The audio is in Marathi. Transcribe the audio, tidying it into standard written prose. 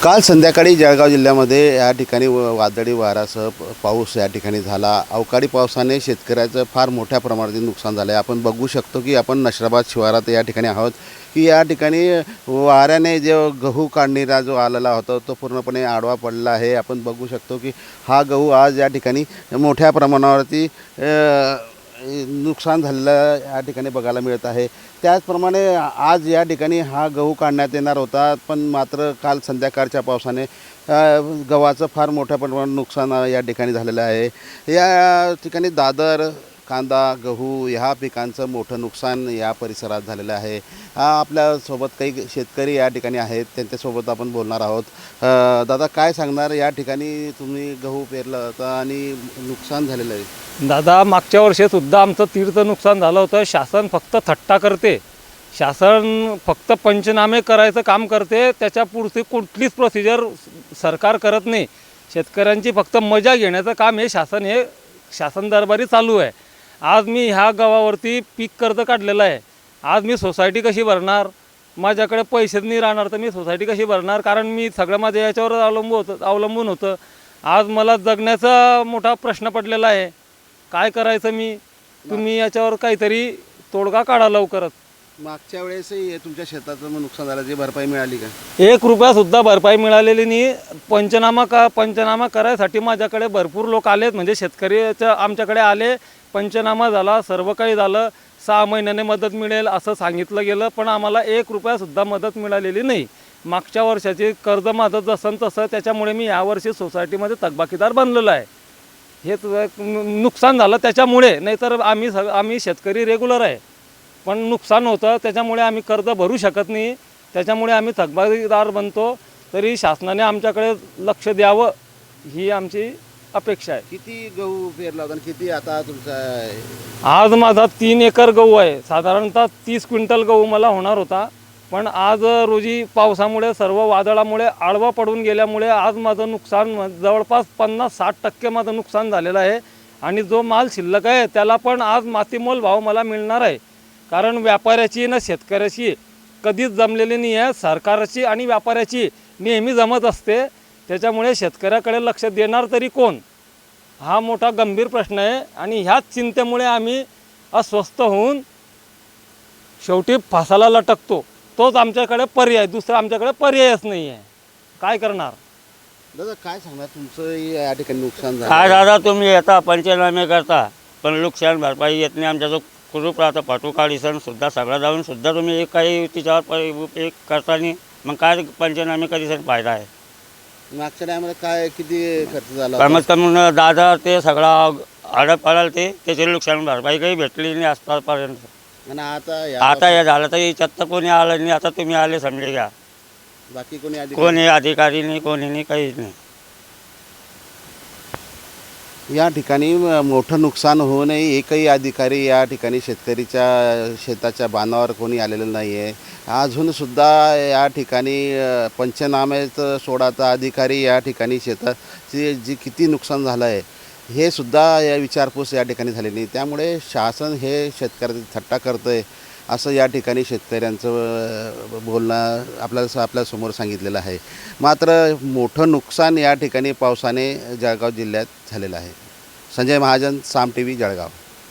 काल संध्याकाळी जळगाव जिल्ह्यामध्ये या ठिकाणी वादळी वाऱ्यासह पाऊस या ठिकाणी झाला। अवकाळी पावसाने शेतकऱ्याचं फार मोठ्या प्रमाणात नुकसान झालं आहे। आपण बघू शकतो की आपण नशराबाद शिवारात या ठिकाणी आहोत की या ठिकाणी वाऱ्याने जो गहू काढणीला जो आलेला होता तो पूर्णपणे आडवा पडला आहे। आपण बघू शकतो की हा गहू आज या ठिकाणी मोठ्या प्रमाणावरती नुकसान झालेलं या ठिकाणी बघायला मिळत आहे। त्याचप्रमाणे आज या ठिकाणी हा गहू काढण्यात येणार होता, पण मात्र काल संध्याकाळच्या पावसाने गव्हाचं फार मोठ्या प्रमाणात नुकसान या ठिकाणी झालेलं आहे। या ठिकाणी दादर, कांदा, गहू ह्या पिकांचं मोठं नुकसान या परिसरात झालेलं आहे। आपल्यासोबत काही शेतकरी या ठिकाणी आहेत, त्यांच्यासोबत आपण बोलणार आहोत। दादा, काय सांगणार? या ठिकाणी तुम्ही गहू पेरलं होतं आणि नुकसान झालेलं आहे। दादा, मागच्या वर्षीसुद्धा आमचं तीर्थ नुकसान झालं होतं। शासन फक्त थट्टा करते, शासन फक्त पंचनामे करायचं काम करते, त्याच्या पुढची कुठलीच प्रोसिजर सरकार करत नाही। शेतकऱ्यांची फक्त मजा घेण्याचं काम हे शासन दरबारी चालू आहे। आज मी ह्या गावावरती पीक कर्ज काढलेलं आहे। आज मी सोसायटी कशी भरणार? माझ्याकडे पैसेच नाही राहणार तर मी सोसायटी कशी भरणार? कारण मी सगळं माझ्या याच्यावर अवलंबून होतं। आज मला जगण्याचा मोठा प्रश्न पडलेला आहे। काय करायचं मी? तुम्ही याच्यावर काहीतरी तोडगा काढा लवकरच। मागच्या वेळेसही तुमच्या शेताचं नुकसान झालं, जी भरपाई मिळाली का? 1 रुपयासुद्धा भरपाई मिळालेली नाही। पंचनामा करायसाठी माझ्याकडे भरपूर लोक आलेत, म्हणजे शेतकऱ्याच्या आमच्याकडे आले, पंचनामा झाला, सर्व काही झालं। 6 महिन्याने मदत मिळेल असं सांगितलं गेलं, पण आम्हाला 1 रुपयासुद्धा मदत मिळालेली नाही। मागच्या वर्षाची कर्ज माझं जसं तसं, त्याच्यामुळे मी यावर्षी सोसायटीमध्ये थकबाकीदार बनलेलो आहे। हेच नुकसान झालं त्याच्यामुळे, नाहीतर आम्ही शेतकरी रेग्युलर आहे, पण नुकसान होतं त्याच्यामुळे आम्ही कर्ज भरू शकत नाही, त्याच्यामुळे आम्ही थकबाकीदार बनतो। तरी शासनाने आमच्याकडे लक्ष द्यावं ही आमची अपेक्षा आहे। किती गहू पेरला होता आणि किती आता तुमचा आहे? आज माझा 3 एकर गहू आहे। साधारणतः 30 क्विंटल गहू मला होणार होता, पण आज रोजी पावसामुळे, सर्व वादळामुळे आडवा पडून गेल्यामुळे आज माझं नुकसान जवळपास 50-60% माझं नुकसान झालेलं आहे। आणि जो माल शिल्लक आहे त्याला पण आज मातीमोल भाव मला मिळणार आहे, कारण व्यापाऱ्याची ना शेतकऱ्याची कधीच जमलेली नाही आहे। सरकारची आणि व्यापाऱ्याची नेहमी जमत असते, त्याच्यामुळे शेतकऱ्याकडे लक्ष देणार तरी कोण, हा मोठा गंभीर प्रश्न आहे। आणि ह्याच चिंतेमुळे आम्ही अस्वस्थ होऊन शेवटी फासाला लटकतो। तोच आमच्याकडे पर्याय, दुसरा आमच्याकडे पर्यायच नाही आहे। काय करणार? दादा, काय सांगणार? तुमचं या ठिकाणी नुकसान झालं? काय दादा, तुम्ही येता पंचनामे करता, पण नुकसान भरपाई येत नाही। आमच्या जो कुरूप राहतं पाठू काढीसन सुद्धा सगळं जाऊन सुद्धा तुम्ही काही तिच्यावर उपयोग करता नाही, मग काय पंचनामे कधीसन फायदा आहे? मागच्या टायमाला काय किती खर्च झाला? कमीत कमी 10,000 ते सगळं आडत पडाल, त्याची नुकसान भरपाई काही भेटली नाही आजपर्यंत। आणि आता हे झालं तर याच्यात तर कोणी आलं नाही। आता तुम्ही आले समजे घ्या, बाकी कोणी अधिकारी नाही, कोणी नाही, काहीच नाही। या ठिकाणी मोठं नुकसान होऊ नये, एकही अधिकारी या ठिकाणी शेतकरीच्या शेताच्या बांधावर कोणी आलेलं नाही आहे। अजूनसुद्धा या ठिकाणी पंचनाम्याचं सोडाचा अधिकारी या ठिकाणी शेताची जी किती नुकसान झालं आहे हे सुद्धा या विचारपूस या ठिकाणी झाली नाही। त्यामुळे शासन हे शेतकऱ्याची थट्टा करतं आहे असं या ठिकाणी शेतकऱ्यांचं बोलणं आपल्यासमोर सांगितलेलं आहे। मात्र मोठं नुकसान या ठिकाणी पावसाने जळगाव जिल्ह्यात झालेलं आहे। संजय महाजन, साम TV, जळगाव।